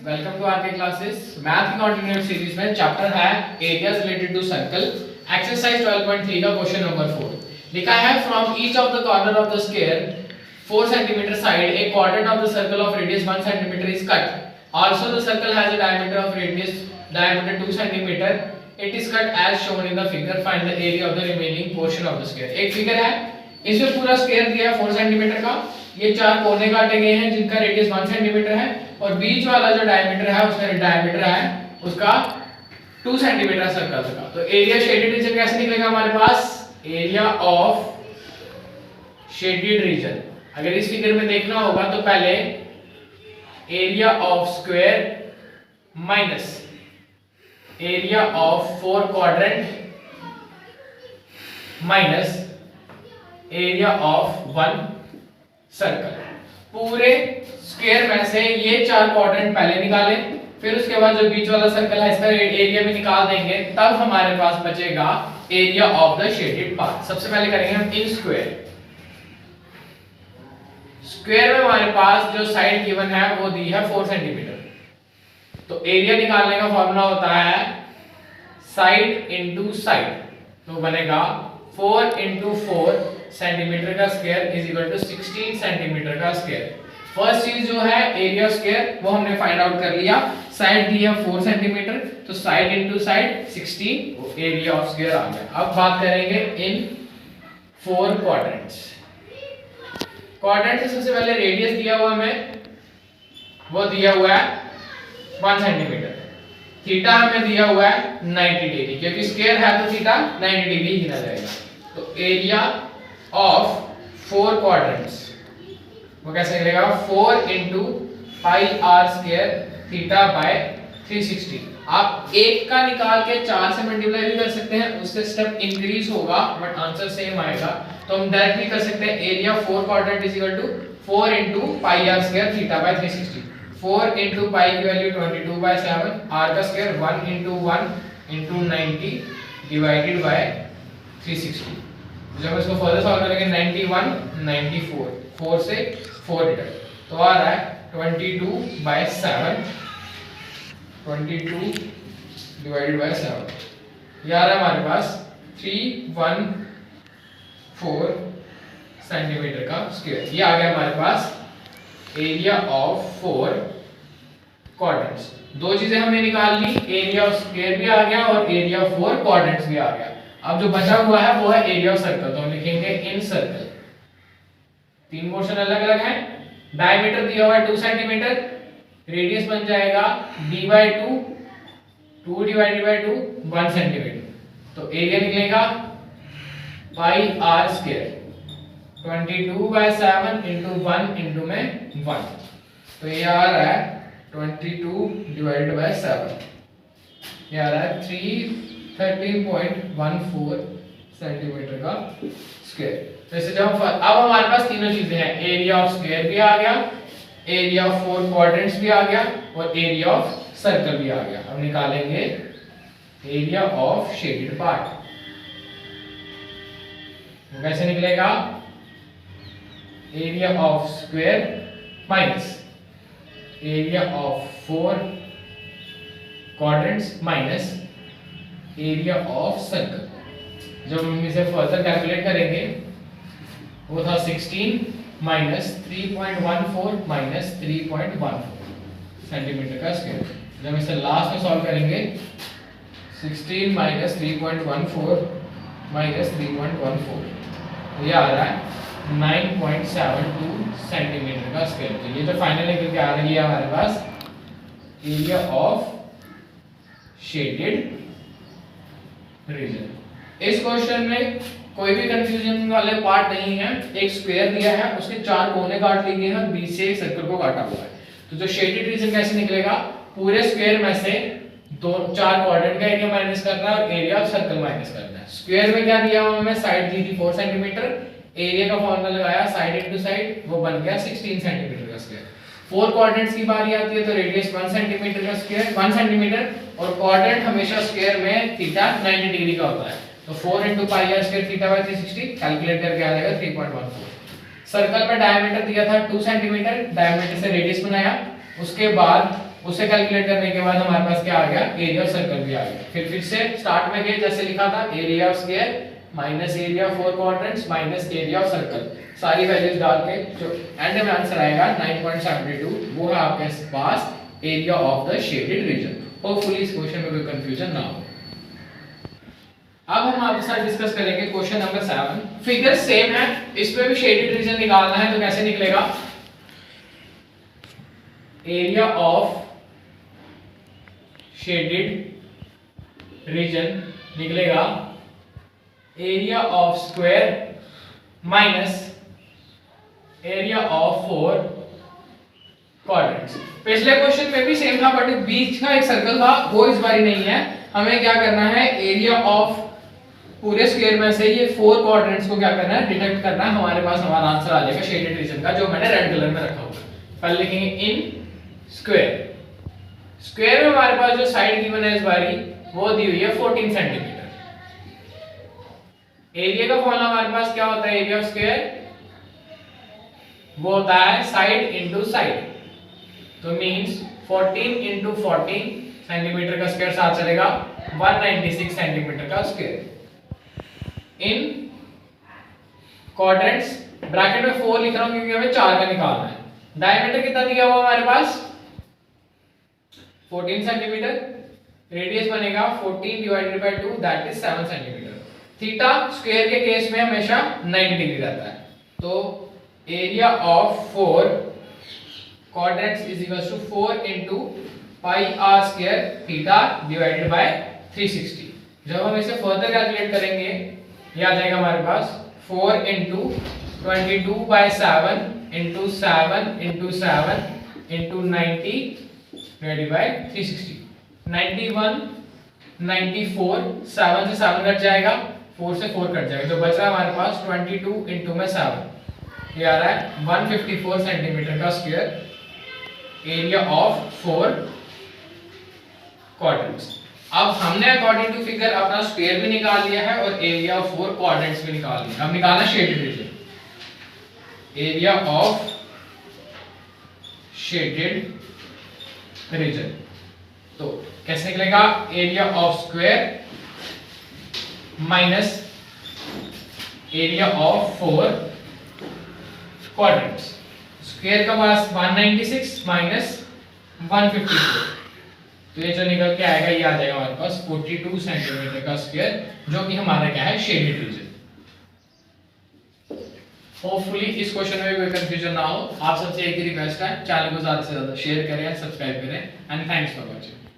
Welcome to R K classes. Math की continuous series में chapter है areas related to circle. Exercise 12.3 का question number 4 लिखा है from each of the corner of the square 4 cm side a quadrant of the circle of radius 1 cm is cut. Also the circle has a diameter of radius diameter 2 cm। It is cut as shown in the figure. Find the area of the remaining portion of the square. एक figure है, इसमें पूरा square दिया है 4 cm का। ये चार कोने काटे गए हैं जिनका रेडियस 1 cm है और बीच वाला जो डायमीटर है उसका डायमीटर है उसका 2 cm सर्कल का। तो एरिया शेडेड रीजन कैसे निकलेगा हमारे पास? एरिया ऑफ शेडेड रीजन अगर इस फिगर में देखना होगा तो पहले area of square minus area of 4 quadrant minus area of 1 circle. पूरे स्क्वायर में से ये चार क्वाड्रेंट पहले निकाले, फिर उसके बाद जो बीच वाला सर्कल है इसका एरिया भी निकाल देंगे, तब हमारे पास बचेगा area of the shaded part. सबसे पहले करेंगे हम इन स्क्वायर। स्क्वायर में हमारे पास जो साइड गिवन है वो दी है 4 cm। तो एरिया निकालने का फॉर्मूला होता है साइड इनटू साइड। तो बनेगा 4 × 4 सेंटीमीटर का square is equal to 16 centimetre का स्क्वायर। फर्स्ट चीज जो है एरिया स्क्वायर वो हमने फाइंड आउट कर लिया। साइड दी है 4 cm, तो side into side 16 area of square आ गया। अब बात करेंगे इन 4 क्वाड्रेंट्स। क्वाड्रेंट से सबसे पहले रेडियस दिया हुआ हमें वो दिया हुआ है 1 cm। थीटा हमें दिया हुआ है 90 डिग्री, क्योंकि स्क्वायर है तो थीटा 90 डिग्री गिना जाएगा। तो एरिया ऑफ 4 क्वाड्रेंट्स वो कैसे निकलेगा? 4 × πr² थीटा बाय 360। आप एक का निकाल के 4 से मल्टीप्लाई भी कर सकते हैं, उससे स्टेप इंक्रीज होगा बट आंसर सेम आएगा। तो हम डायरेक्टली कर सकते हैं area 4 quadrant is equal to 4 × πr² theta by 360। 4 × pi की वैल्यू 22/7, r का स्क्वायर 1 × 1 × 90 डिवाइडेड बाय 360। जब इसको फर्दर सॉल्व करेंगे 91 94 4 से 4 डिडक्ट तो आ रहा है 22/7 22 डिवाइडेड बाय 7। ये आ रहा है हमारे पास 314 सेंटीमीटर का स्क्वायर। ये आ गया हमारे पास एरिया ऑफ 4 क्वाड्रेंट्स। दो चीजें हमने निकाल ली, एरिया ऑफ स्क्वायर भी आ गया और एरिया ऑफ 4 क्वाड्रेंट्स भी आ गया। अब जो बचा हुआ है वो है एरिया ऑफ सर्कल। तो हम लिखेंगे इन सर्कल। तीन पोर्शन अलग अलग हैं। डायमीटर दिया हुआ है 2 cm, रेडियस बन जाएगा d/2 2 डिवाइडेड बाय 2 1 cm। तो एरिया निकलेगा πr²। 22/7 × 1 × में 1, तो ये आ रहा है 22/7। ये आ रहा है 330.14 सेंटीमीटर का स्क्वायर। तो इसे जब अब हमारे पास तीनों चीजें हैं, एरिया ऑफ स्क्वायर भी आ गया, एरिया ऑफ 4 क्वाड्रेंट्स भी आ गया और एरिया ऑफ सर्कल भी आ गया। अब निकालेंगे एरिया ऑफ शेडेड पार्ट। कैसे निकलेगा? Area of square minus area of 4 quadrants minus area of circle. जब हम इसे फर्दर कैलकुलेट करेंगे वो था 16 माइनस 3.14 माइनस 3.14 सेंटीमीटर का स्क्वायर। जब इसे लास्ट में सॉल्व करेंगे 16 माइनस 3.14 माइनस 3.14 तो ये आ रहा है 9.72 सेंटीमीटर का स्क्वायर। तो ये जो फाइनल निकल के आ रही है हमारे पास एरिया ऑफ शेडेड रीजन। इस क्वेश्चन में कोई भी कंफ्यूजन वाले पार्ट नहीं है। एक स्क्वायर दिया है, उसके चार कोने काट लिए गए हैं, बीच से एक सर्कल को काटा हुआ है। तो जो शेडेड रीजन कैसे निकलेगा? पूरे स्क्वायर में से चार क्वाड्रेंट का एरिया माइनस करना है और एरिया ऑफ सर्कल माइनस करना है। स्क्वायर में क्या दिया हुआ हमें? साइड दी थी 4 cm, एरिया का फॉर्मूला लगाया साइड इनटू साइड, वो बन गया 16 सेंटीमीटर का स्क्वायर। 4 क्वाड्रेंट्स की बारी आती है तो रेडियस 1 cm का स्क्वायर 1 cm और क्वाड्रेंट हमेशा स्क्वायर में थीटा 90 डिग्री का होता है। तो 4 × πr² थीटा बाय 360 कैलकुलेट करके आ जाएगा 3.14। सर्कल में डायमीटर दिया था 2 सेंटीमीटर, डायमीटर से रेडियस बनाया, उसके बाद उसे कैलकुलेट करने के बाद हमारे पास क्या आ गया, एरिया ऑफ सर्कल भी आ गया। फिर से स्टार्ट में गए जैसे लिखा था, area of square minus area of 4 quadrants minus area of circle, सारी वैल्यूज डाल के जो एंड में आंसर आएगा 9.72, वो है आपके पास area of the shaded region. Hopefully इस क्वेश्चन में कोई कंफ्यूजन ना हो। अब हम आपके साथ डिस्कस करेंगे क्वेश्चन नंबर 7। फिगर सेम है, इसमें भी शेडेड रीजन निकालना है, तो कैसे निकलेगा, एरिया ऑफ शेडेड रीजन निकलेगा area of square minus area of 4 quadrants. पिछले क्वेश्चन में भी सेम था, बट बीच का एक सर्कल था, वो इस बारी नहीं है। हमें क्या करना है, एरिया ऑफ पूरे स्क्वायर में से ये 4 क्वाड्रेंट्स को क्या करना है, डिडक्ट करना है। हमारे पास हमारा आंसर आ जाएगा शेडेड रीजन का, जो मैंने रेड कलर में रखा हुआ है। पहले लिखेंगे इन स्क्वायर। स्क्वायर में हमारे पास जो साइड गिवन है इस बारी, वो दी हुई है 14 सेंटीमीटर। एरिया का फॉर्मूला हमारे पास क्या होता है, एरिया ऑफ स्क्वायर वो होता है साइड इनटू साइड, तो मींस 14 इनटू 14 सेंटीमीटर का स्क्वायर साथ चलेगा 196 सेंटीमीटर का स्क्वायर। इन क्वाड्रेंट्स ब्रैकेट में 4 लिख रहा हूं क्योंकि हमें 4 का निकालना है। डायमीटर कितना दिया हुआ हमारे पास, 14 सेंटीमीटर। रेडियस बनेगा 14 divided by 2, that is 7 centimetre. Theta square के केस में हमेशा 90 डिग्री रहता है, तो area of 4 quadrants is equals to 4 into pi r square theta divided by 360। जब हम इसे फर्दर कैलकुलेट करेंगे, ये आ जाएगा हमारे पास 4 into 22 by 7 into 7 into 7 into 90 divided by 360। 91 94, 7 से 7 कट जाएगा, 4 से 4 कट जाएगा, तो बच रहा है हमारे पास 22 इनटू में 7, ये आ रहा है 154 सेंटीमीटर का स्क्वायर एरिया ऑफ 4 क्वाड्रेंट्स। अब हमने अकॉर्डिंग टू फिगर अपना स्क्वायर भी निकाल लिया है और एरिया ऑफ 4 क्वाड्रेंट्स भी निकाल लिया। अब निकालना shaded region, area of shaded region, तो कैसे निकलेगा, area of square minus area of 4 quadrants. Square का पास 196 माइनस 154, तो ये जो निकल के आएगा, ये आ जाएगा हमारे पास 42 सेंटीमीटर का स्क्वायर, जो कि हमारा क्या है, शेडेड रीजन। होपफुली इस क्वेश्चन में कोई कंफ्यूजन ना हो। आप सबसे एक ही रिक्वेस्ट है, चैनल को ज्यादा से ज्यादा शेयर करें, सब्सक्राइब करें, एंड थैंक्स फॉर वॉचिंग।